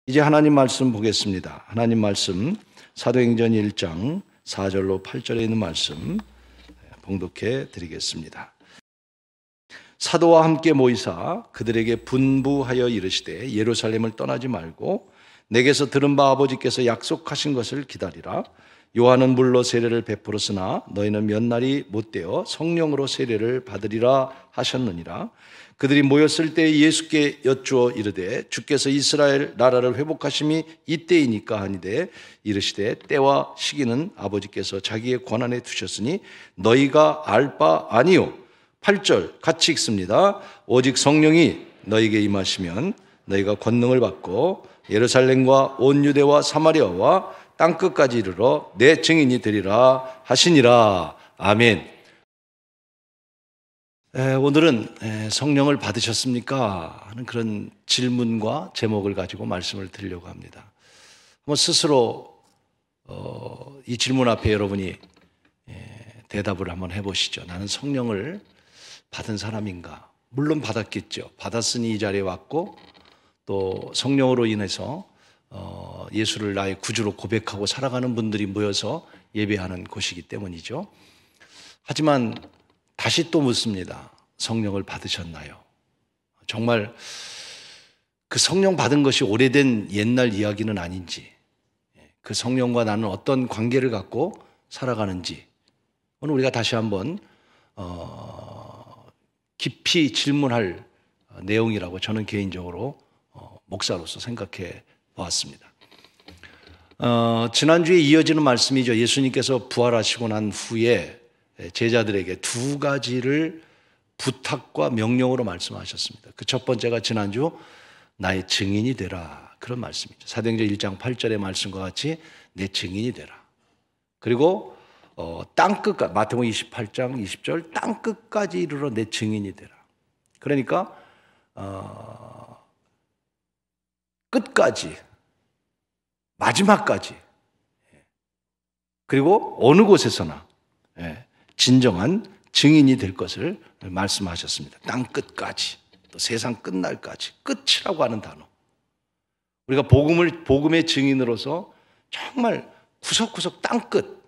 이제 하나님 말씀 보겠습니다. 하나님 말씀 사도행전 1장 4절로 8절에 있는 말씀 봉독해 드리겠습니다. 사도와 함께 모이사 그들에게 분부하여 이르시되 예루살렘을 떠나지 말고 내게서 들은 바 아버지께서 약속하신 것을 기다리라. 요한은 물로 세례를 베풀었으나 너희는 몇 날이 못되어 성령으로 세례를 받으리라 하셨느니라. 그들이 모였을 때 예수께 여쭈어 이르되 주께서 이스라엘 나라를 회복하심이 이때이니까 하니되 이르시되 때와 시기는 아버지께서 자기의 권한에 두셨으니 너희가 알 바 아니요. 8절 같이 읽습니다. 오직 성령이 너희에게 임하시면 너희가 권능을 받고 예루살렘과 온 유대와 사마리아와 땅끝까지 이르러 내 증인이 되리라 하시니라. 아멘. 오늘은 성령을 받으셨습니까? 하는 그런 질문과 제목을 가지고 말씀을 드리려고 합니다. 한번 스스로 이 질문 앞에 여러분이 대답을 한번 해보시죠. 나는 성령을 받은 사람인가? 물론 받았겠죠. 받았으니 이 자리에 왔고 또 성령으로 인해서 예수를 나의 구주로 고백하고 살아가는 분들이 모여서 예배하는 곳이기 때문이죠. 하지만 다시 또 묻습니다. 성령을 받으셨나요? 정말 그 성령 받은 것이 오래된 옛날 이야기는 아닌지, 그 성령과 나는 어떤 관계를 갖고 살아가는지 오늘 우리가 다시 한번 깊이 질문할 내용이라고 저는 개인적으로 목사로서 생각해 보았습니다. 지난주에 이어지는 말씀이죠. 예수님께서 부활하시고 난 후에 제자들에게 두 가지를 부탁과 명령으로 말씀하셨습니다. 그 첫 번째가 지난주 나의 증인이 되라, 그런 말씀이죠. 사도행전 1장 8절의 말씀과 같이 내 증인이 되라. 그리고 땅끝까지, 마태복음 28장 20절 땅끝까지 이르러 내 증인이 되라. 그러니까 끝까지, 마지막까지, 그리고 어느 곳에서나 진정한 증인이 될 것을 말씀하셨습니다. 땅 끝까지, 또 세상 끝날까지. 끝이라고 하는 단어. 우리가 복음의 증인으로서 정말 구석구석 땅 끝,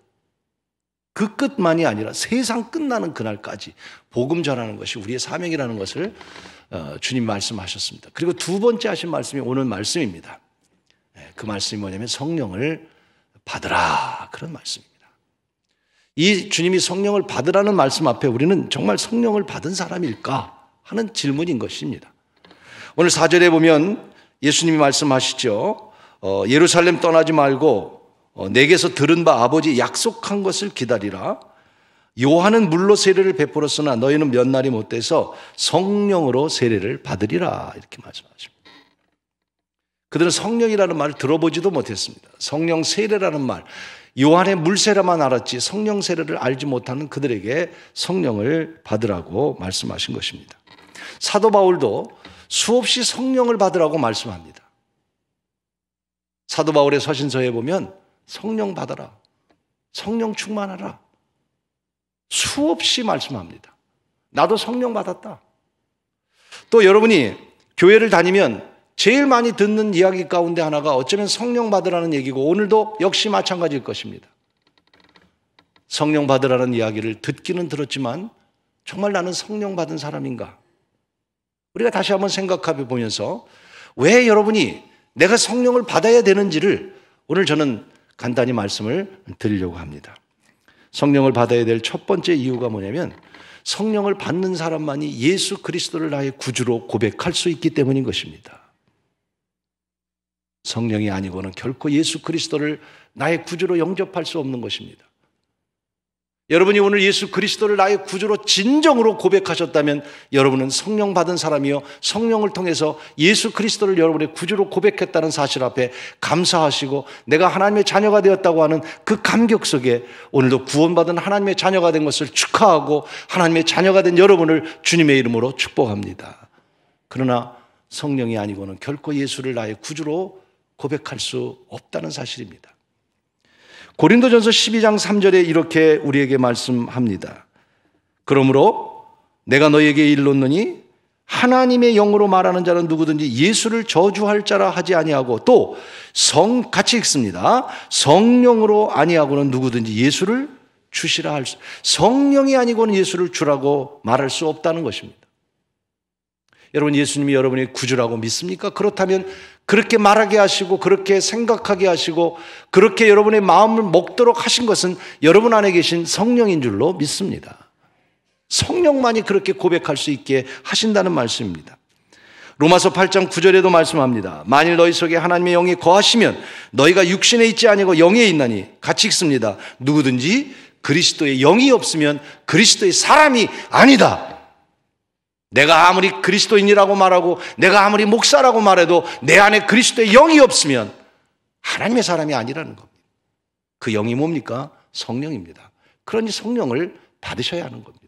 그 끝만이 아니라 세상 끝나는 그날까지 복음 전하는 것이 우리의 사명이라는 것을 주님 말씀하셨습니다. 그리고 두 번째 하신 말씀이 오늘 말씀입니다. 그 말씀이 뭐냐면 성령을 받으라, 그런 말씀입니다. 이 주님이 성령을 받으라는 말씀 앞에 우리는 정말 성령을 받은 사람일까 하는 질문인 것입니다. 오늘 4절에 보면 예수님이 말씀하시죠. 예루살렘 떠나지 말고 내게서 들은 바 아버지 약속한 것을 기다리라. 요한은 물로 세례를 베풀었으나 너희는 몇 날이 못돼서 성령으로 세례를 받으리라, 이렇게 말씀하십니다. 그들은 성령이라는 말을 들어보지도 못했습니다. 성령 세례라는 말, 요한의 물세례만 알았지 성령 세례를 알지 못하는 그들에게 성령을 받으라고 말씀하신 것입니다. 사도 바울도 수없이 성령을 받으라고 말씀합니다. 사도 바울의 서신서에 보면 성령 받아라, 성령 충만하라, 수없이 말씀합니다. 나도 성령 받았다. 또 여러분이 교회를 다니면 제일 많이 듣는 이야기 가운데 하나가 어쩌면 성령 받으라는 얘기고 오늘도 역시 마찬가지일 것입니다. 성령 받으라는 이야기를 듣기는 들었지만 정말 나는 성령 받은 사람인가? 우리가 다시 한번 생각해 보면서 왜 여러분이 내가 성령을 받아야 되는지를 오늘 저는 간단히 말씀을 드리려고 합니다. 성령을 받아야 될 첫 번째 이유가 뭐냐면 성령을 받는 사람만이 예수 그리스도를 나의 구주로 고백할 수 있기 때문인 것입니다. 성령이 아니고는 결코 예수 그리스도를 나의 구주로 영접할 수 없는 것입니다. 여러분이 오늘 예수 그리스도를 나의 구주로 진정으로 고백하셨다면 여러분은 성령 받은 사람이요, 성령을 통해서 예수 그리스도를 여러분의 구주로 고백했다는 사실 앞에 감사하시고 내가 하나님의 자녀가 되었다고 하는 그 감격 속에 오늘도 구원받은 하나님의 자녀가 된 것을 축하하고 하나님의 자녀가 된 여러분을 주님의 이름으로 축복합니다. 그러나 성령이 아니고는 결코 예수를 나의 구주로 고백할 수 없다는 사실입니다. 고린도전서 12장 3절에 이렇게 우리에게 말씀합니다. 그러므로 내가 너희에게 일렀느니 하나님의 영으로 말하는 자는 누구든지 예수를 저주할 자라 하지 아니하고 또 같이 읽습니다. 성령으로 아니하고는 누구든지 예수를 주시라 할 수, 성령이 아니고는 예수를 주라고 말할 수 없다는 것입니다. 여러분, 예수님이 여러분의 구주라고 믿습니까? 그렇다면 그렇게 말하게 하시고 그렇게 생각하게 하시고 그렇게 여러분의 마음을 먹도록 하신 것은 여러분 안에 계신 성령인 줄로 믿습니다. 성령만이 그렇게 고백할 수 있게 하신다는 말씀입니다. 로마서 8장 9절에도 말씀합니다. 만일 너희 속에 하나님의 영이 거하시면 너희가 육신에 있지 아니고 영에 있나니, 같이 읽습니다. 누구든지 그리스도의 영이 없으면 그리스도의 사람이 아니다. 내가 아무리 그리스도인이라고 말하고 내가 아무리 목사라고 말해도 내 안에 그리스도의 영이 없으면 하나님의 사람이 아니라는 겁니다. 그 영이 뭡니까? 성령입니다. 그러니 성령을 받으셔야 하는 겁니다.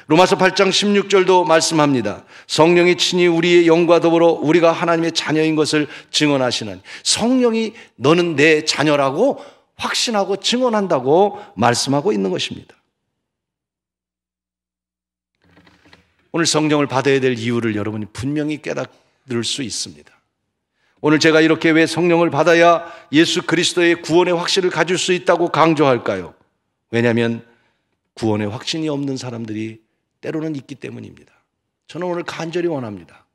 로마서 8장 16절도 말씀합니다. 성령이 친히 우리의 영과 더불어 우리가 하나님의 자녀인 것을 증언하시는, 성령이 너는 내 자녀라고 확신하고 증언한다고 말씀하고 있는 것입니다. 오늘 성령을 받아야 될 이유를 여러분이 분명히 깨달을 수 있습니다. 오늘 제가 이렇게 왜 성령을 받아야 예수 그리스도의 구원의 확신을 가질 수 있다고 강조할까요? 왜냐하면 구원의 확신이 없는 사람들이 때로는 있기 때문입니다. 저는 오늘 간절히 원합니다.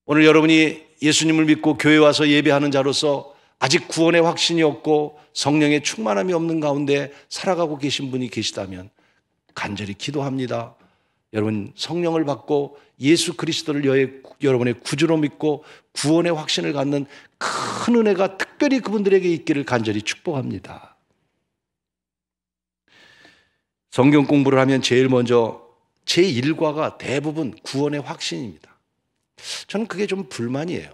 오늘 여러분이 예수님을 믿고 교회 와서 예배하는 자로서 아직 구원의 확신이 없고 성령의 충만함이 없는 가운데 살아가고 계신 분이 계시다면 간절히 기도합니다. 여러분, 성령을 받고 예수 그리스도를 여러분의 구주로 믿고 구원의 확신을 갖는 큰 은혜가 특별히 그분들에게 있기를 간절히 축복합니다. 성경 공부를 하면 제일 먼저 제 일과가 대부분 구원의 확신입니다. 저는 그게 좀 불만이에요.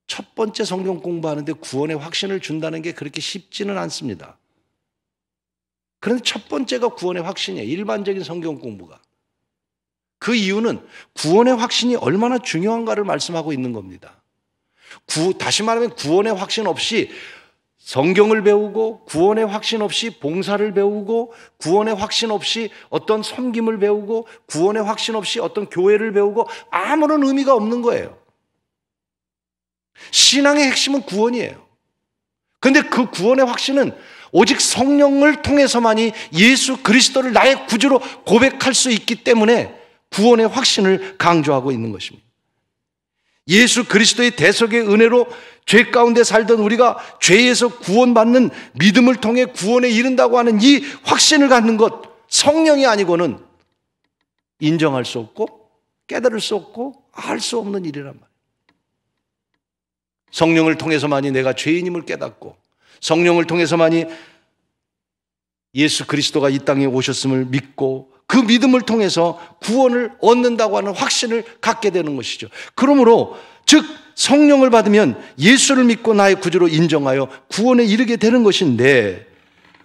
첫 번째 성경 공부하는데 구원의 확신을 준다는 게 그렇게 쉽지는 않습니다. 그런데 첫 번째가 구원의 확신이에요. 일반적인 성경 공부가. 그 이유는 구원의 확신이 얼마나 중요한가를 말씀하고 있는 겁니다. 다시 말하면 구원의 확신 없이 성경을 배우고 구원의 확신 없이 봉사를 배우고 구원의 확신 없이 어떤 섬김을 배우고 구원의 확신 없이 어떤 교회를 배우고 아무런 의미가 없는 거예요. 신앙의 핵심은 구원이에요. 그런데 그 구원의 확신은 오직 성령을 통해서만이 예수 그리스도를 나의 구주로 고백할 수 있기 때문에 구원의 확신을 강조하고 있는 것입니다. 예수 그리스도의 대속의 은혜로 죄 가운데 살던 우리가 죄에서 구원받는 믿음을 통해 구원에 이른다고 하는 이 확신을 갖는 것, 성령이 아니고는 인정할 수 없고 깨달을 수 없고 알 수 없는 일이란 말이에요. 성령을 통해서만이 내가 죄인임을 깨닫고 성령을 통해서만이 예수 그리스도가 이 땅에 오셨음을 믿고 그 믿음을 통해서 구원을 얻는다고 하는 확신을 갖게 되는 것이죠. 그러므로 즉 성령을 받으면 예수를 믿고 나의 구주로 인정하여 구원에 이르게 되는 것인데,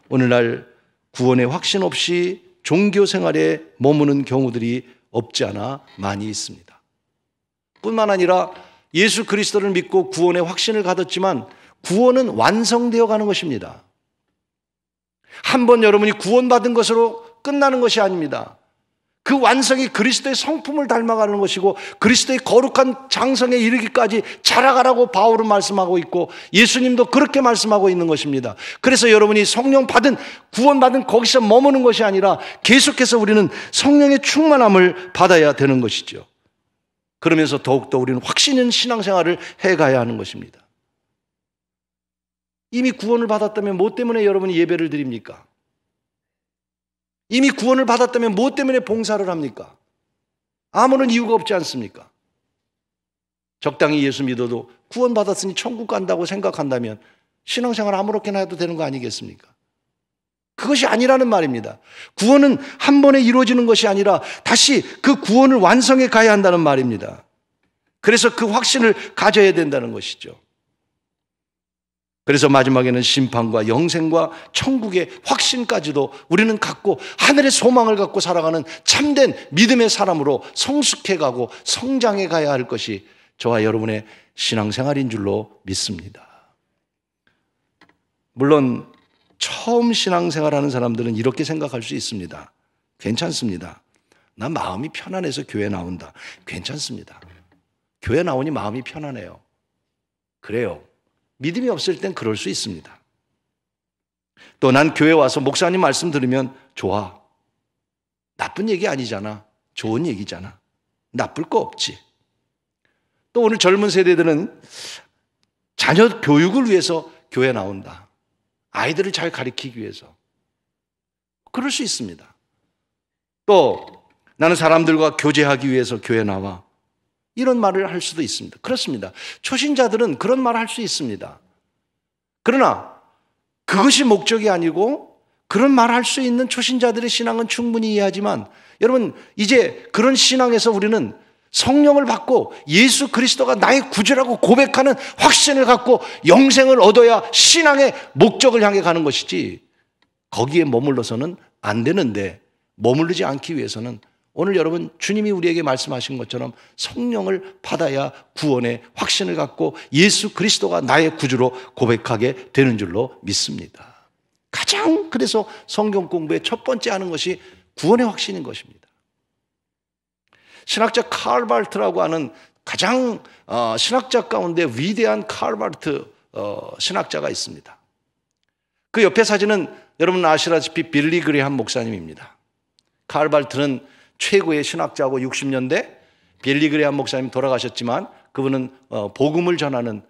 오늘날 구원의 확신 없이 종교 생활에 머무는 경우들이 없지 않아 많이 있습니다. 뿐만 아니라 예수 그리스도를 믿고 구원의 확신을 가졌지만 구원은 완성되어 가는 것입니다. 한번 여러분이 구원받은 것으로 끝나는 것이 아닙니다. 그 완성이 그리스도의 성품을 닮아가는 것이고 그리스도의 거룩한 장성에 이르기까지 자라가라고 바울은 말씀하고 있고 예수님도 그렇게 말씀하고 있는 것입니다. 그래서 여러분이 성령 받은, 구원받은 거기서 머무는 것이 아니라 계속해서 우리는 성령의 충만함을 받아야 되는 것이죠. 그러면서 더욱더 우리는 확신 있는 신앙생활을 해가야 하는 것입니다. 이미 구원을 받았다면 뭐 때문에 여러분이 예배를 드립니까? 이미 구원을 받았다면 무엇 때문에 봉사를 합니까? 아무런 이유가 없지 않습니까? 적당히 예수 믿어도 구원받았으니 천국 간다고 생각한다면 신앙생활 아무렇게나 해도 되는 거 아니겠습니까? 그것이 아니라는 말입니다. 구원은 한 번에 이루어지는 것이 아니라 다시 그 구원을 완성해 가야 한다는 말입니다. 그래서 그 확신을 가져야 된다는 것이죠. 그래서 마지막에는 심판과 영생과 천국의 확신까지도 우리는 갖고 하늘의 소망을 갖고 살아가는 참된 믿음의 사람으로 성숙해가고 성장해 가야 할 것이 저와 여러분의 신앙생활인 줄로 믿습니다. 물론 처음 신앙생활하는 사람들은 이렇게 생각할 수 있습니다. 괜찮습니다. 난 마음이 편안해서 교회 나온다. 괜찮습니다. 교회 나오니 마음이 편안해요. 그래요. 믿음이 없을 땐 그럴 수 있습니다. 또 난 교회 와서 목사님 말씀 들으면 좋아. 나쁜 얘기 아니잖아. 좋은 얘기잖아. 나쁠 거 없지. 또 오늘 젊은 세대들은 자녀 교육을 위해서 교회 나온다. 아이들을 잘 가르치기 위해서. 그럴 수 있습니다. 또 나는 사람들과 교제하기 위해서 교회 나와. 이런 말을 할 수도 있습니다. 그렇습니다. 초신자들은 그런 말을 할 수 있습니다. 그러나 그것이 목적이 아니고 그런 말을 할 수 있는 초신자들의 신앙은 충분히 이해하지만 여러분 이제 그런 신앙에서 우리는 성령을 받고 예수 그리스도가 나의 구주라고 고백하는 확신을 갖고 영생을 얻어야 신앙의 목적을 향해 가는 것이지 거기에 머물러서는 안 되는데 머무르지 않기 위해서는 오늘 여러분 주님이 우리에게 말씀하신 것처럼 성령을 받아야 구원의 확신을 갖고 예수 그리스도가 나의 구주로 고백하게 되는 줄로 믿습니다. 가장 그래서 성경 공부의 첫 번째 하는 것이 구원의 확신인 것입니다. 신학자 칼 바르트라고 하는 가장 신학자 가운데 위대한 칼 바르트 신학자가 있습니다. 그 옆에 사진은 여러분 아시다시피 빌리 그레이엄 목사님입니다. 칼 바르트는 최고의 신학자고 60년대 빌리 그레이엄 목사님 돌아가셨지만 그분은 복음을 전하는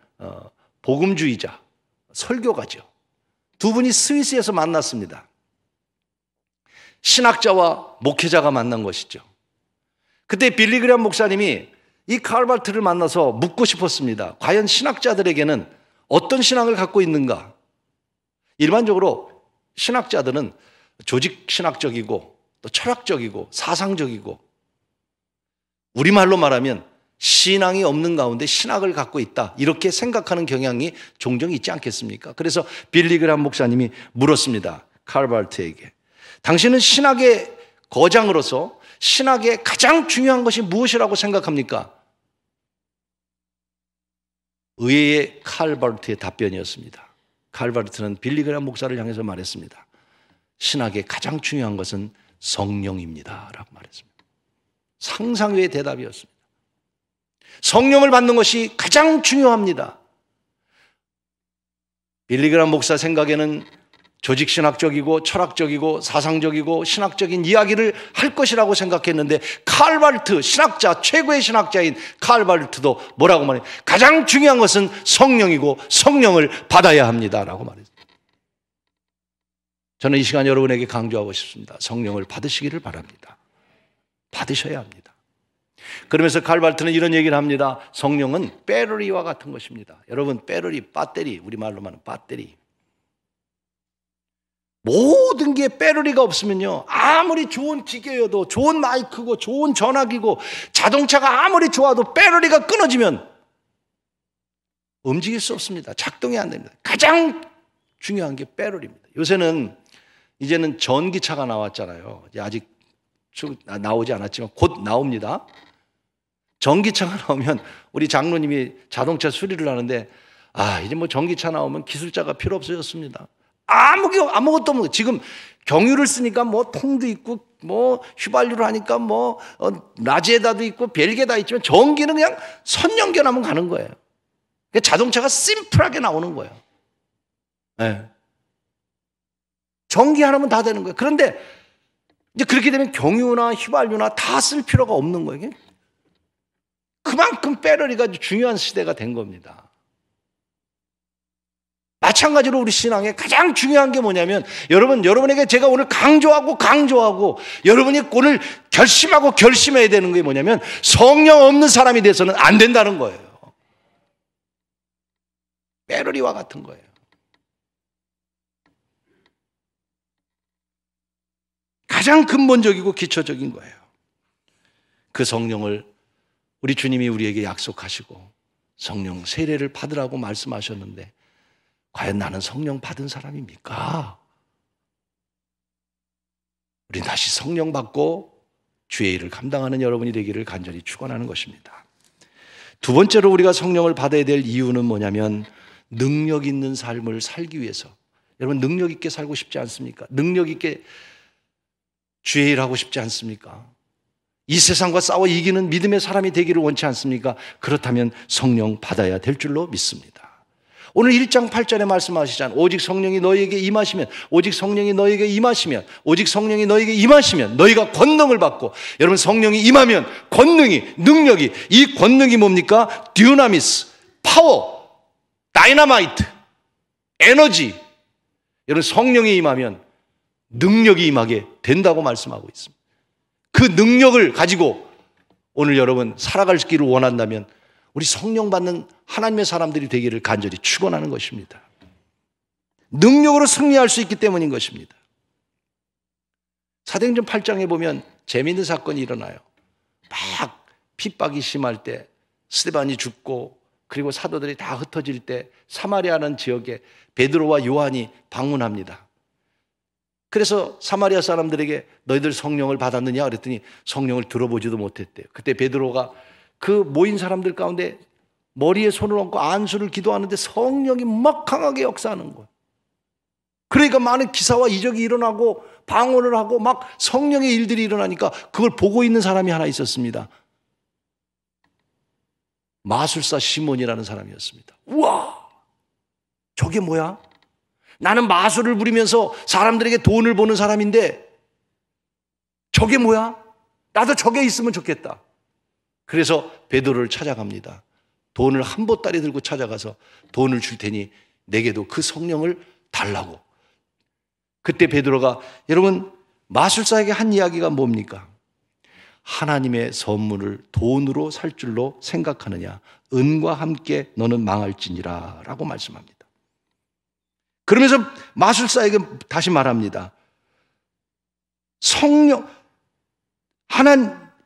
복음주의자, 설교가죠. 두 분이 스위스에서 만났습니다. 신학자와 목회자가 만난 것이죠. 그때 빌리 그레이엄 목사님이 이 칼 바르트를 만나서 묻고 싶었습니다. 과연 신학자들에게는 어떤 신앙을 갖고 있는가? 일반적으로 신학자들은 조직 신학적이고 또 철학적이고 사상적이고 우리말로 말하면 신앙이 없는 가운데 신학을 갖고 있다 이렇게 생각하는 경향이 종종 있지 않겠습니까? 그래서 빌리 그레이엄 목사님이 물었습니다. 칼 바르트에게 당신은 신학의 거장으로서 신학의 가장 중요한 것이 무엇이라고 생각합니까? 의외의 칼 바르트의 답변이었습니다. 칼 바르트는 빌리 그레이엄 목사를 향해서 말했습니다. 신학의 가장 중요한 것은 성령입니다 라고 말했습니다. 상상외의 대답이었습니다. 성령을 받는 것이 가장 중요합니다. 빌리 그레이엄 목사 생각에는 조직신학적이고 철학적이고 사상적이고 신학적인 이야기를 할 것이라고 생각했는데 칼 바르트 신학자 최고의 신학자인 칼 바르트도 뭐라고 말해요? 가장 중요한 것은 성령이고 성령을 받아야 합니다 라고 말했습니다. 저는 이 시간 여러분에게 강조하고 싶습니다. 성령을 받으시기를 바랍니다. 받으셔야 합니다. 그러면서 칼 바르트는 이런 얘기를 합니다. 성령은 배터리와 같은 것입니다. 여러분 배터리, 배터리 우리말로 말하는 배터리 모든 게 배터리가 없으면요 아무리 좋은 기계여도 좋은 마이크고 좋은 전화기고 자동차가 아무리 좋아도 배터리가 끊어지면 움직일 수 없습니다. 작동이 안 됩니다. 가장 중요한 게 배터리입니다. 요새는 이제는 전기차가 나왔잖아요. 아직 나오지 않았지만 곧 나옵니다. 전기차가 나오면 우리 장로님이 자동차 수리를 하는데 이제 뭐 전기차 나오면 기술자가 필요 없어졌습니다. 아무것도 없는 지금 경유를 쓰니까 뭐 통도 있고 뭐 휘발유를 하니까 뭐 라지에다도 있고 별게 다 있지만 전기는 그냥 선 연결하면 가는 거예요. 그러니까 자동차가 심플하게 나오는 거예요. 네. 전기 하나면 다 되는 거예요. 그런데 이제 그렇게 되면 경유나 휘발유나 다 쓸 필요가 없는 거예요. 그만큼 배터리가 중요한 시대가 된 겁니다. 마찬가지로 우리 신앙에 가장 중요한 게 뭐냐면 여러분에게 제가 오늘 강조하고 여러분이 오늘 결심해야 되는 게 뭐냐면 성령 없는 사람이 돼서는 안 된다는 거예요. 배터리와 같은 거예요. 가장 근본적이고 기초적인 거예요. 그 성령을 우리 주님이 우리에게 약속하시고 성령 세례를 받으라고 말씀하셨는데 과연 나는 성령 받은 사람입니까? 우리 다시 성령 받고 주의 일을 감당하는 여러분이 되기를 간절히 축원하는 것입니다. 두 번째로 우리가 성령을 받아야 될 이유는 뭐냐면 능력 있는 삶을 살기 위해서. 여러분 능력 있게 살고 싶지 않습니까? 능력 있게 주의 일하고 싶지 않습니까? 이 세상과 싸워 이기는 믿음의 사람이 되기를 원치 않습니까? 그렇다면 성령 받아야 될 줄로 믿습니다. 오늘 1장 8절에 말씀하시잖아요. 오직 성령이 너희에게 임하시면, 오직 성령이 너희에게 임하시면, 오직 성령이 너희에게 임하시면 너희가 권능을 받고, 여러분 성령이 임하면 권능이, 능력이, 이 권능이 뭡니까? 듀나미스, 파워, 다이너마이트, 에너지. 여러분 성령이 임하면 능력이 임하게 된다고 말씀하고 있습니다. 그 능력을 가지고 오늘 여러분 살아갈 길을 원한다면 우리 성령 받는 하나님의 사람들이 되기를 간절히 축원하는 것입니다. 능력으로 승리할 수 있기 때문인 것입니다. 사도행전 8장에 보면 재미있는 사건이 일어나요. 막 핍박이 심할 때 스데반이 죽고 그리고 사도들이 다 흩어질 때 사마리아라는 지역에 베드로와 요한이 방문합니다. 그래서 사마리아 사람들에게 너희들 성령을 받았느냐 그랬더니 성령을 들어보지도 못했대요. 그때 베드로가 그 모인 사람들 가운데 머리에 손을 얹고 안수를 기도하는데 성령이 막 강하게 역사하는 거예요. 그러니까 많은 기사와 이적이 일어나고 방언을 하고 막 성령의 일들이 일어나니까 그걸 보고 있는 사람이 하나 있었습니다. 마술사 시몬이라는 사람이었습니다. 우와, 저게 뭐야? 나는 마술을 부리면서 사람들에게 돈을 버는 사람인데 저게 뭐야? 나도 저게 있으면 좋겠다. 그래서 베드로를 찾아갑니다. 돈을 한 보따리 들고 찾아가서 돈을 줄 테니 내게도 그 성령을 달라고. 그때 베드로가, 여러분 마술사에게 한 이야기가 뭡니까? 하나님의 선물을 돈으로 살 줄로 생각하느냐? 은과 함께 너는 망할지니라 라고 말씀합니다. 그러면서 마술사에게 다시 말합니다. 성령,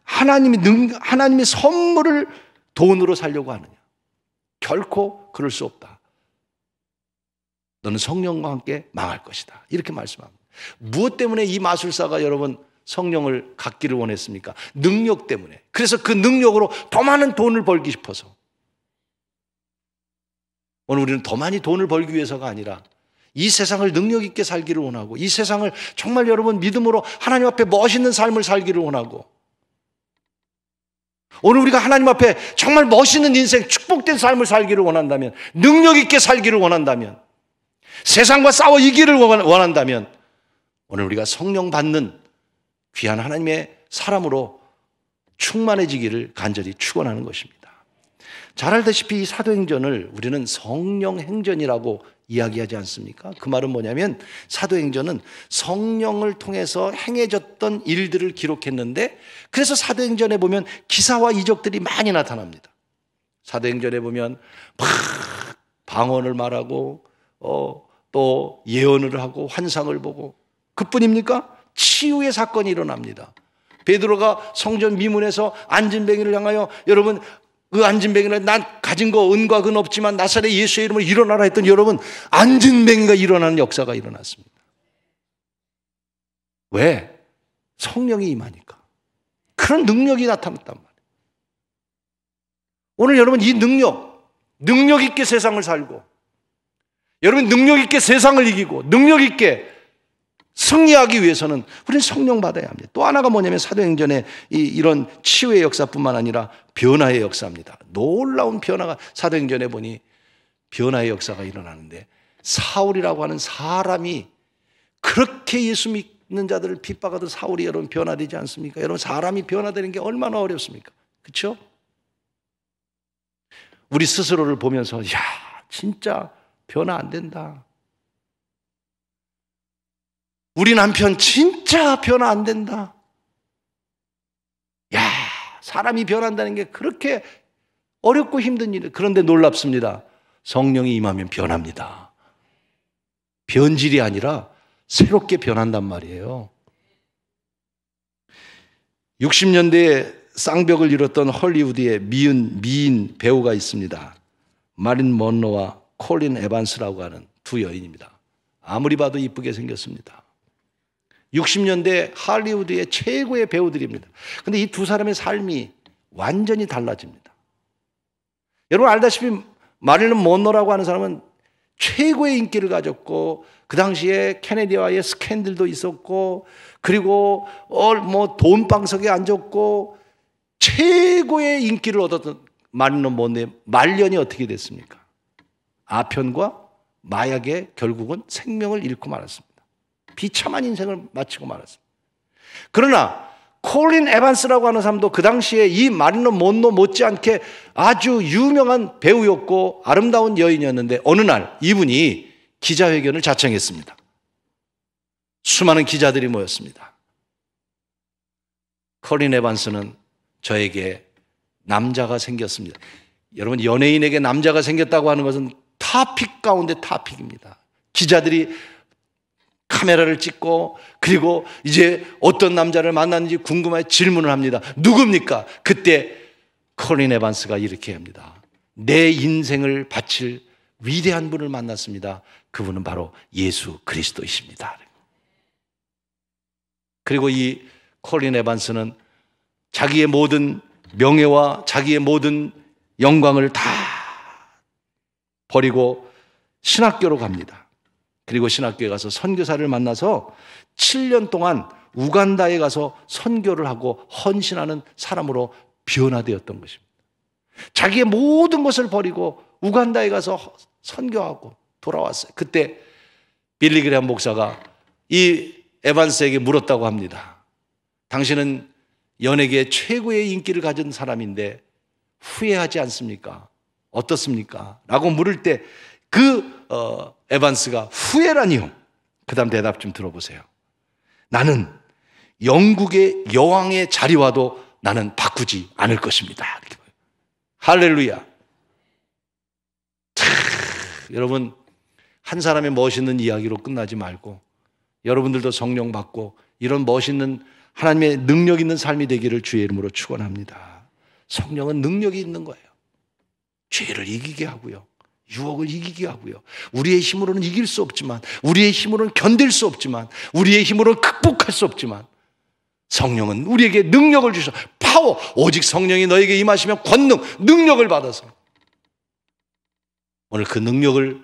하나님의 선물을 돈으로 살려고 하느냐? 결코 그럴 수 없다. 너는 성령과 함께 망할 것이다. 이렇게 말씀합니다. 무엇 때문에 이 마술사가 여러분 성령을 갖기를 원했습니까? 능력 때문에. 그래서 그 능력으로 더 많은 돈을 벌기 싶어서. 오늘 우리는 더 많이 돈을 벌기 위해서가 아니라 이 세상을 능력 있게 살기를 원하고, 이 세상을 정말 여러분 믿음으로 하나님 앞에 멋있는 삶을 살기를 원하고, 오늘 우리가 하나님 앞에 정말 멋있는 인생, 축복된 삶을 살기를 원한다면, 능력 있게 살기를 원한다면, 세상과 싸워 이기를 원한다면 오늘 우리가 성령 받는 귀한 하나님의 사람으로 충만해지기를 간절히 축원하는 것입니다. 잘 알다시피 이 사도행전을 우리는 성령 행전이라고 이야기하지 않습니까? 그 말은 뭐냐면 사도행전은 성령을 통해서 행해졌던 일들을 기록했는데, 그래서 사도행전에 보면 기사와 이적들이 많이 나타납니다. 사도행전에 보면 막 방언을 말하고 또 예언을 하고 환상을 보고, 그뿐입니까? 치유의 사건이 일어납니다. 베드로가 성전 미문에서 안진뱅이를 향하여, 여러분 그 안진뱅이는 난 가진 거 은과 금 없지만 나사렛 예수의 이름으로 일어나라 했더니 여러분 안진뱅이가 일어나는 역사가 일어났습니다. 왜? 성령이 임하니까. 그런 능력이 나타났단 말이에요. 오늘 여러분 이 능력 있게 세상을 살고, 여러분 능력 있게 세상을 이기고 능력 있게 승리하기 위해서는 우리는 성령 받아야 합니다. 또 하나가 뭐냐면 사도행전의 이런 치유의 역사뿐만 아니라 변화의 역사입니다. 놀라운 변화가 사도행전에 보니 변화의 역사가 일어나는데, 사울이라고 하는 사람이 그렇게 예수 믿는 자들을 핍박하던 사울이 여러분 변화되지 않습니까? 여러분 사람이 변화되는 게 얼마나 어렵습니까? 그렇죠? 우리 스스로를 보면서 야 진짜 변화 안 된다. 우리 남편 진짜 변화 안 된다. 야, 사람이 변한다는 게 그렇게 어렵고 힘든 일. 그런데 놀랍습니다. 성령이 임하면 변합니다. 변질이 아니라 새롭게 변한단 말이에요. 60년대에 쌍벽을 이뤘던 헐리우드의 미인 배우가 있습니다. 마린 먼로와 콜린 에반스라고 하는 두 여인입니다. 아무리 봐도 이쁘게 생겼습니다. 60년대 할리우드의 최고의 배우들입니다. 그런데 이 두 사람의 삶이 완전히 달라집니다. 여러분 알다시피 마릴린 먼로라고 하는 사람은 최고의 인기를 가졌고, 그 당시에 케네디와의 스캔들도 있었고, 그리고 뭐 돈방석에 앉았고, 최고의 인기를 얻었던 마릴린 먼로의 말년이 어떻게 됐습니까? 아편과 마약에 결국은 생명을 잃고 말았습니다. 비참한 인생을 마치고 말았습니다. 그러나 콜린 에반스라고 하는 사람도 그 당시에 이 마릴린 먼로 못지않게 아주 유명한 배우였고 아름다운 여인이었는데, 어느 날 이분이 기자회견을 자청했습니다. 수많은 기자들이 모였습니다. 콜린 에반스는 저에게 남자가 생겼습니다. 여러분, 연예인에게 남자가 생겼다고 하는 것은 타픽 가운데 타픽입니다. 기자들이 카메라를 찍고, 그리고 이제 어떤 남자를 만났는지 궁금해 질문을 합니다. 누굽니까? 그때 콜린 에반스가 이렇게 합니다. 내 인생을 바칠 위대한 분을 만났습니다. 그분은 바로 예수 그리스도이십니다. 그리고 이 콜린 에반스는 자기의 모든 명예와 자기의 모든 영광을 다 버리고 신학교로 갑니다. 그리고 신학교에 가서 선교사를 만나서 7년 동안 우간다에 가서 선교를 하고 헌신하는 사람으로 변화되었던 것입니다. 자기의 모든 것을 버리고 우간다에 가서 선교하고 돌아왔어요. 그때 빌리 그레이엄 목사가 이 에반스에게 물었다고 합니다. 당신은 연예계 최고의 인기를 가진 사람인데 후회하지 않습니까? 어떻습니까? 라고 물을 때 에반스가 후회라니요? 그 다음 대답 좀 들어보세요. 나는 영국의 여왕의 자리와도 나는 바꾸지 않을 것입니다. 할렐루야. 여러분, 한 사람의 멋있는 이야기로 끝나지 말고 여러분들도 성령 받고 이런 멋있는 하나님의 능력 있는 삶이 되기를 주의 이름으로 축원합니다. 성령은 능력이 있는 거예요. 죄를 이기게 하고요, 유혹을 이기게 하고요, 우리의 힘으로는 이길 수 없지만, 우리의 힘으로는 견딜 수 없지만, 우리의 힘으로는 극복할 수 없지만, 성령은 우리에게 능력을 주셔. 파워, 오직 성령이 너에게 임하시면 권능, 능력을 받아서 오늘 그 능력을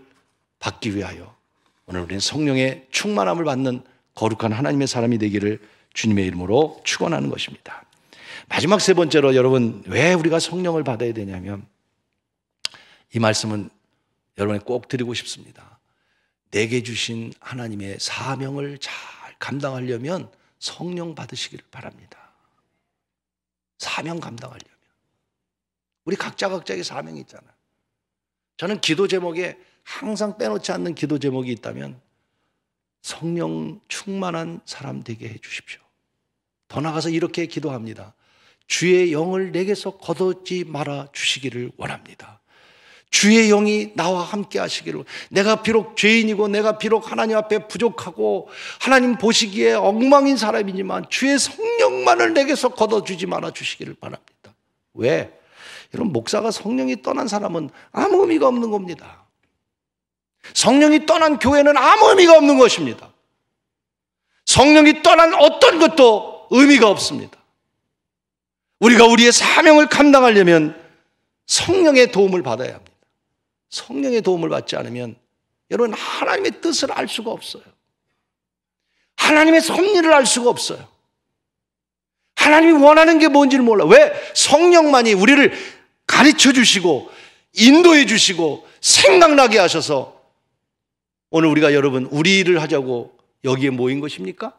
받기 위하여 오늘 우리는 성령의 충만함을 받는 거룩한 하나님의 사람이 되기를 주님의 이름으로 축원하는 것입니다. 마지막 세 번째로, 여러분, 왜 우리가 성령을 받아야 되냐면, 이 말씀은 여러분에 꼭 드리고 싶습니다. 내게 주신 하나님의 사명을 잘 감당하려면 성령 받으시기를 바랍니다. 사명 감당하려면 우리 각자의 사명이 있잖아요. 저는 기도 제목에 항상 빼놓지 않는 기도 제목이 있다면 성령 충만한 사람 되게 해 주십시오. 더 나아가서 이렇게 기도합니다. 주의 영을 내게서 거두지 말아 주시기를 원합니다. 주의 영이 나와 함께 하시기를. 내가 비록 죄인이고 내가 비록 하나님 앞에 부족하고 하나님 보시기에 엉망인 사람이지만 주의 성령만을 내게서 거둬주지 말아 주시기를 바랍니다. 왜? 여러분, 목사가 성령이 떠난 사람은 아무 의미가 없는 겁니다. 성령이 떠난 교회는 아무 의미가 없는 것입니다. 성령이 떠난 어떤 것도 의미가 없습니다. 우리가 우리의 사명을 감당하려면 성령의 도움을 받아야 합니다. 성령의 도움을 받지 않으면 여러분, 하나님의 뜻을 알 수가 없어요. 하나님의 섭리를 알 수가 없어요. 하나님이 원하는 게 뭔지를 몰라. 왜? 성령만이 우리를 가르쳐 주시고 인도해 주시고 생각나게 하셔서 오늘 우리가, 여러분, 우리 일을 하자고 여기에 모인 것입니까?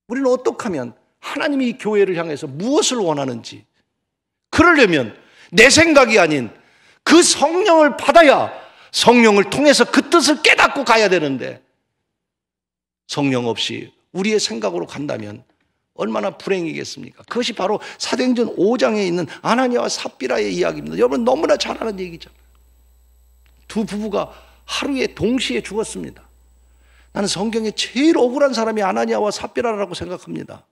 우리는 어떻게 하면 하나님이 이 교회를 향해서 무엇을 원하는지, 그러려면 내 생각이 아닌 그 성령을 받아야 성령을 통해서 그 뜻을 깨닫고 가야 되는데, 성령 없이 우리의 생각으로 간다면 얼마나 불행이겠습니까? 그것이 바로 사도행전 5장에 있는 아나니아와 삽비라의 이야기입니다. 여러분, 너무나 잘 아는 얘기잖아요. 두 부부가 하루에 동시에 죽었습니다. 나는 성경에 제일 억울한 사람이 아나니아와 삽비라라고 생각합니다.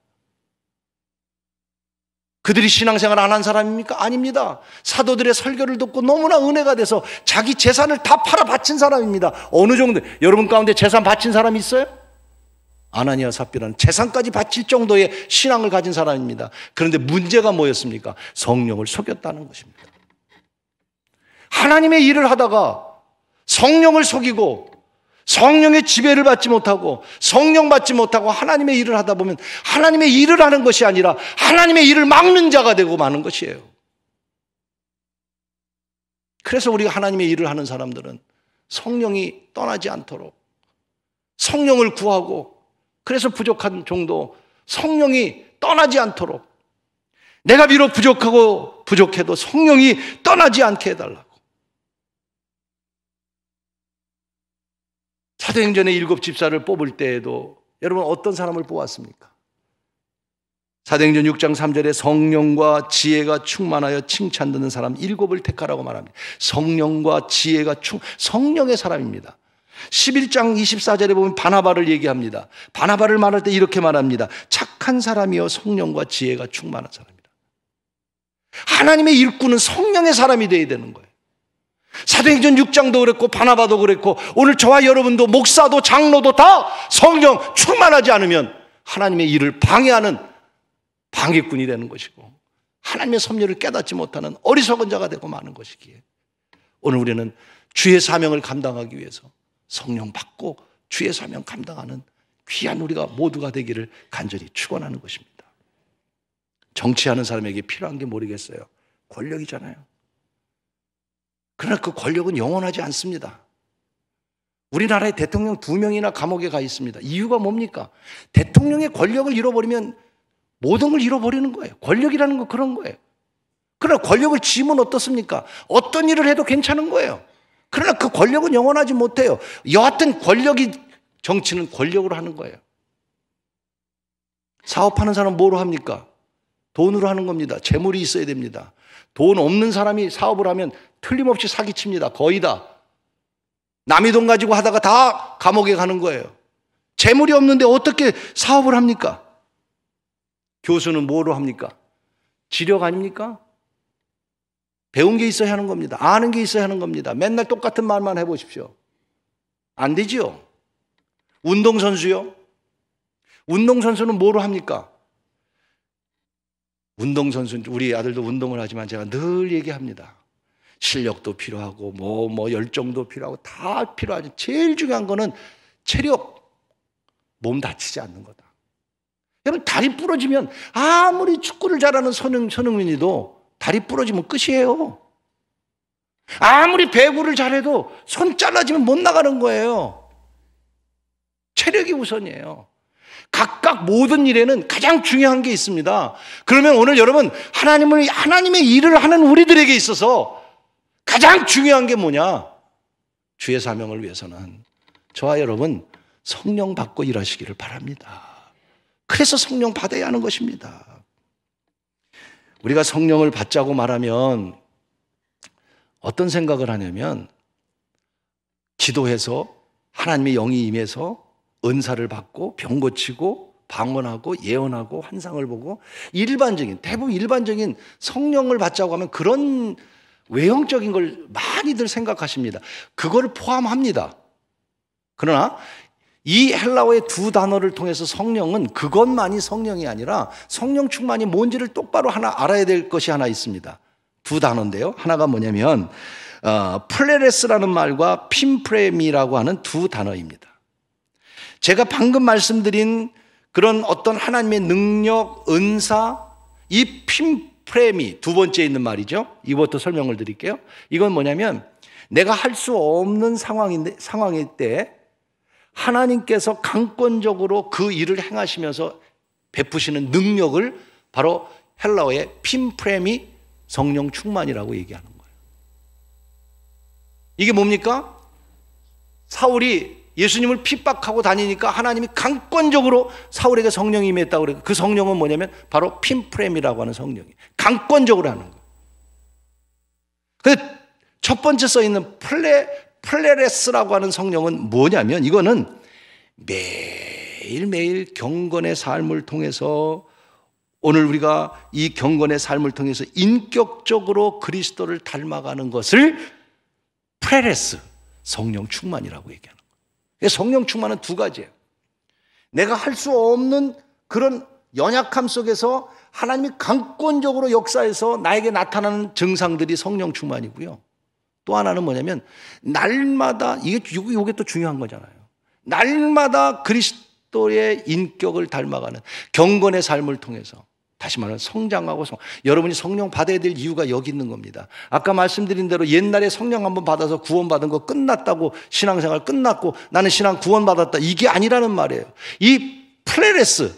그들이 신앙생활 안 한 사람입니까? 아닙니다. 사도들의 설교를 듣고 너무나 은혜가 돼서 자기 재산을 다 팔아 바친 사람입니다. 어느 정도, 여러분 가운데 재산 바친 사람 있어요? 아나니아 삽비라는 재산까지 바칠 정도의 신앙을 가진 사람입니다. 그런데 문제가 뭐였습니까? 성령을 속였다는 것입니다. 하나님의 일을 하다가 성령을 속이고 성령의 지배를 받지 못하고 성령 받지 못하고 하나님의 일을 하다 보면 하나님의 일을 하는 것이 아니라 하나님의 일을 막는 자가 되고 마는 것이에요. 그래서 우리가 하나님의 일을 하는 사람들은 성령이 떠나지 않도록 성령을 구하고, 그래서 부족한 종도 성령이 떠나지 않도록, 내가 비록 부족하고 부족해도 성령이 떠나지 않게 해달라고. 사도행전의 7 집사를 뽑을 때에도 여러분 어떤 사람을 뽑았습니까? 사도행전 6장 3절에 성령과 지혜가 충만하여 칭찬 듣는 사람 7을 택하라고 말합니다. 성령과 지혜가 성령의 사람입니다. 11장 24절에 보면 바나바를 얘기합니다. 바나바를 말할 때 이렇게 말합니다. 착한 사람이요 성령과 지혜가 충만한 사람이다. 하나님의 일꾼은 성령의 사람이 되어야 되는 거예요. 사도행전 6장도 그랬고 바나바도 그랬고 오늘 저와 여러분도 목사도 장로도 다 성령 충만하지 않으면 하나님의 일을 방해하는 방해꾼이 되는 것이고 하나님의 섭리를 깨닫지 못하는 어리석은 자가 되고 마는 것이기에 오늘 우리는 주의 사명을 감당하기 위해서 성령 받고 주의 사명 감당하는 귀한 우리가 모두가 되기를 간절히 축원하는 것입니다. 정치하는 사람에게 필요한 게 모르겠어요. 권력이잖아요. 그러나 그 권력은 영원하지 않습니다. 우리나라에 대통령 2명이나 감옥에 가 있습니다. 이유가 뭡니까? 대통령의 권력을 잃어버리면 모든 걸 잃어버리는 거예요. 권력이라는 건 그런 거예요. 그러나 권력을 쥐면 어떻습니까? 어떤 일을 해도 괜찮은 거예요. 그러나 그 권력은 영원하지 못해요. 여하튼 정치는 권력으로 하는 거예요. 사업하는 사람은 뭐로 합니까? 돈으로 하는 겁니다. 재물이 있어야 됩니다. 돈 없는 사람이 사업을 하면 틀림없이 사기칩니다. 거의 다. 남의 돈 가지고 하다가 다 감옥에 가는 거예요. 재물이 없는데 어떻게 사업을 합니까? 교수는 뭐로 합니까? 지력 아닙니까? 배운 게 있어야 하는 겁니다. 아는 게 있어야 하는 겁니다. 맨날 똑같은 말만 해보십시오. 안 되지요. 운동선수요? 운동선수는 뭐로 합니까? 운동선수, 우리 아들도 운동을 하지만 제가 늘 얘기합니다. 실력도 필요하고 열정도 필요하고 다 필요하지. 제일 중요한 거는 체력, 몸 다치지 않는 거다. 여러분 다리 부러지면 아무리 축구를 잘하는 손흥민이도 다리 부러지면 끝이에요. 아무리 배구를 잘해도 손 잘라지면 못 나가는 거예요. 체력이 우선이에요. 각각 모든 일에는 가장 중요한 게 있습니다. 그러면 오늘 여러분 하나님의 일을 하는 우리들에게 있어서 가장 중요한 게 뭐냐? 주의 사명을 위해서는 저와 여러분 성령 받고 일하시기를 바랍니다. 그래서 성령 받아야 하는 것입니다. 우리가 성령을 받자고 말하면 어떤 생각을 하냐면 기도해서 하나님의 영이 임해서 은사를 받고 병 고치고 방언하고 예언하고 환상을 보고 대부분 일반적인 성령을 받자고 하면 그런 외형적인 걸 많이들 생각하십니다. 그걸 포함합니다. 그러나 이 헬라어의 2 단어를 통해서 성령은 그것만이 성령이 아니라 성령 충만이 뭔지를 똑바로 알아야 될 것이 하나 있습니다. 2 단어인데요. 하나가 뭐냐면 플레레스라는 말과 핀프레미라고 하는 2 단어입니다. 제가 방금 말씀드린 그런 어떤 하나님의 능력, 은사, 이 핀프레미 2번째 있는 말이죠. 이것부터 설명을 드릴게요. 이건 뭐냐면 내가 할 수 없는 상황일 때 하나님께서 강권적으로 그 일을 행하시면서 베푸시는 능력을 바로 헬라어의 핀프레미 성령 충만이라고 얘기하는 거예요. 이게 뭡니까? 사울이 예수님을 핍박하고 다니니까 하나님이 강권적으로 사울에게 성령이 임했다고 그래요. 그 성령은 뭐냐면 바로 핀프레미라고 하는 성령이에요. 강권적으로 하는 거예요. 그 첫 번째 써 있는 플레레스라고 하는 성령은 뭐냐면 이거는 매일매일 경건의 삶을 통해서 오늘 우리가 이 경건의 삶을 통해서 인격적으로 그리스도를 닮아가는 것을 프레레스, 성령 충만이라고 얘기하는 거예요. 성령 충만은 2 가지예요. 내가 할 수 없는 그런 연약함 속에서 하나님이 강권적으로 역사해서 나에게 나타나는 증상들이 성령 충만이고요. 또 하나는 뭐냐면 날마다 이게 또 중요한 거잖아요. 날마다 그리스도의 인격을 닮아가는 경건의 삶을 통해서 다시 말하면 성장하고 여러분이 성령 받아야 될 이유가 여기 있는 겁니다. 아까 말씀드린 대로 옛날에 성령 한번 받아서 구원받은 거 끝났다고 신앙생활 끝났고 나는 신앙 구원받았다 이게 아니라는 말이에요. 이 플레레스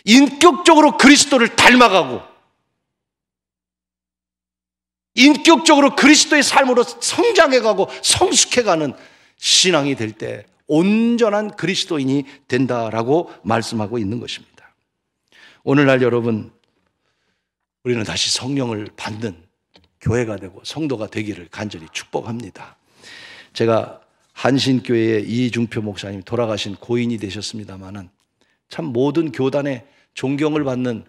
인격적으로 그리스도를 닮아가고 인격적으로 그리스도의 삶으로 성장해가고 성숙해가는 신앙이 될 때 온전한 그리스도인이 된다라고 말씀하고 있는 것입니다. 오늘날 여러분, 우리는 다시 성령을 받는 교회가 되고 성도가 되기를 간절히 축복합니다. 제가 한신교회의 이중표 목사님 돌아가신 고인이 되셨습니다마는 참 모든 교단에 존경을 받는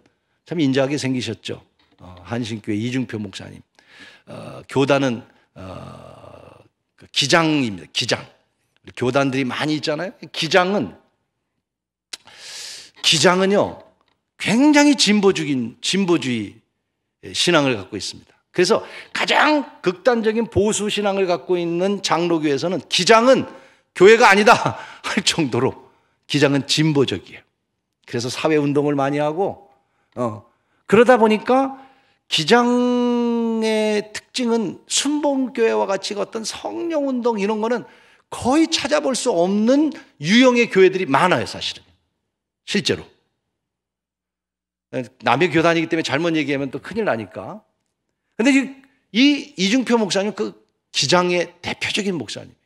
참 인자하게 생기셨죠. 한신교회 이중표 목사님. 교단은 기장입니다. 기장. 교단들이 많이 있잖아요. 기장은요 굉장히 진보주의 신앙을 갖고 있습니다. 그래서 가장 극단적인 보수 신앙을 갖고 있는 장로교에서는 기장은 교회가 아니다 할 정도로 기장은 진보적이에요. 그래서 사회운동을 많이 하고 그러다 보니까 기장의 특징은 순복음교회와 같이 어떤 성령운동 이런 거는 거의 찾아볼 수 없는 유형의 교회들이 많아요. 사실은 실제로 남의 교단이기 때문에 잘못 얘기하면 또 큰일 나니까. 근데 이 이중표 목사님 그 기장의 대표적인 목사님이에요.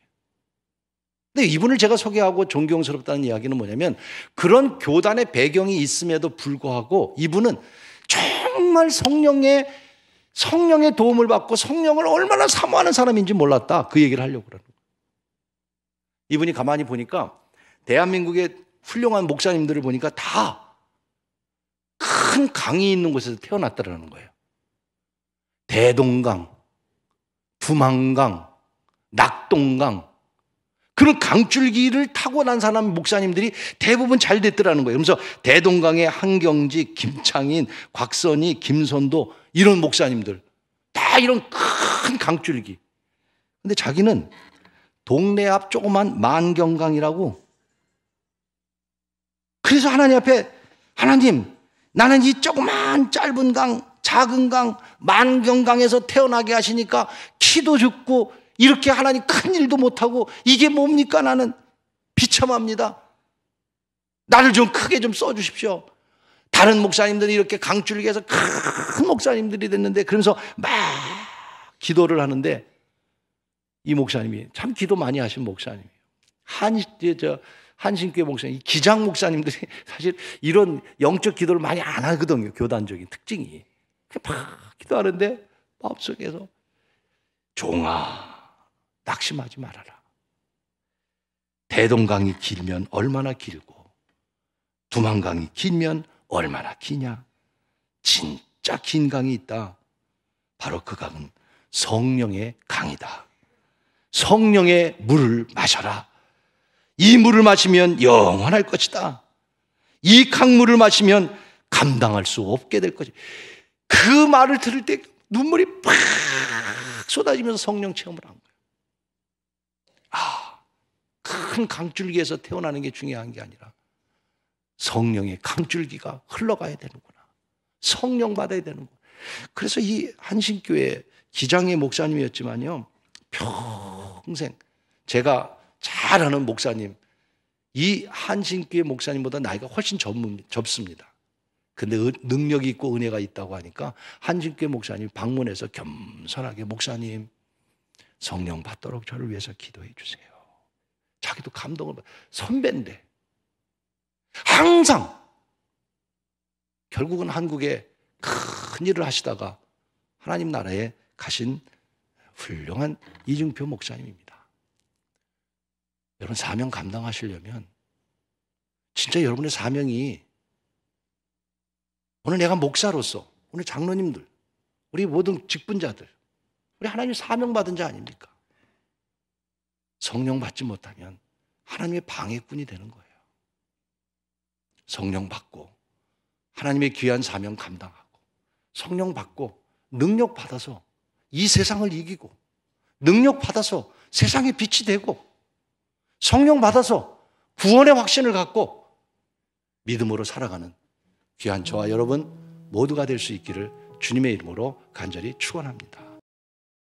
근데 이분을 제가 소개하고 존경스럽다는 이야기는 뭐냐면 그런 교단의 배경이 있음에도 불구하고 이분은 정말 성령의 도움을 받고 성령을 얼마나 사모하는 사람인지 몰랐다. 그 얘기를 하려고 그러는 거예요. 이분이 가만히 보니까 대한민국의 훌륭한 목사님들을 보니까 다 큰 강이 있는 곳에서 태어났다라는 거예요. 대동강, 두만강, 낙동강 그런 강줄기를 타고난 사람 목사님들이 대부분 잘 됐더라는 거예요. 그래서 대동강의 한경직, 김창인, 곽선희, 김선도 이런 목사님들 다 이런 큰 강줄기. 근데 자기는 동네 앞 조그만 만경강이라고. 그래서 하나님 앞에 하나님 나는 이 조그만 짧은 강 작은 강 만경강에서 태어나게 하시니까 키도 죽고 이렇게 하나님 큰 일도 못하고 이게 뭡니까? 나는 비참합니다. 나를 좀 크게 좀 써주십시오. 다른 목사님들이 이렇게 강줄기에서 큰 목사님들이 됐는데 그러면서 막 기도를 하는데 이 목사님이 참 기도 많이 하신 목사님이에요. 한신교회 목사님, 기장 목사님들이 사실 이런 영적 기도를 많이 안 하거든요. 교단적인 특징이. 막 기도하는데 마음속에서 종아 낙심하지 말아라. 대동강이 길면 얼마나 길고 두만강이 길면 얼마나 기냐. 진짜 긴 강이 있다. 바로 그 강은 성령의 강이다. 성령의 물을 마셔라. 이 물을 마시면 영원할 것이다. 이 강물을 마시면 감당할 수 없게 될 것이다. 그 말을 들을 때 눈물이 팍 쏟아지면서 성령 체험을 한 거예요. 큰 강줄기에서 태어나는 게 중요한 게 아니라 성령의 강줄기가 흘러가야 되는구나. 성령 받아야 되는구나. 그래서 이 한신교회 기장의 목사님이었지만요, 평생 제가 잘 아는 목사님, 이 한신교회 목사님보다 나이가 훨씬 젊습니다. 근데 능력이 있고 은혜가 있다고 하니까 한신교회 목사님 방문해서 겸손하게 목사님 성령 받도록 저를 위해서 기도해 주세요. 자기도 감동을 받아. 선배인데 항상 결국은 한국에 큰 일을 하시다가 하나님 나라에 가신 훌륭한 이중표 목사님입니다. 여러분 사명 감당하시려면 진짜 여러분의 사명이 오늘 내가 목사로서 오늘 장로님들 우리 모든 직분자들 우리 하나님 사명 받은 자 아닙니까? 성령 받지 못하면 하나님의 방해꾼이 되는 거예요. 성령 받고 하나님의 귀한 사명 감당하고 성령 받고 능력 받아서 이 세상을 이기고 능력 받아서 세상에 빛이 되고 성령 받아서 구원의 확신을 갖고 믿음으로 살아가는 귀한 저와 여러분 모두가 될 수 있기를 주님의 이름으로 간절히 축원합니다.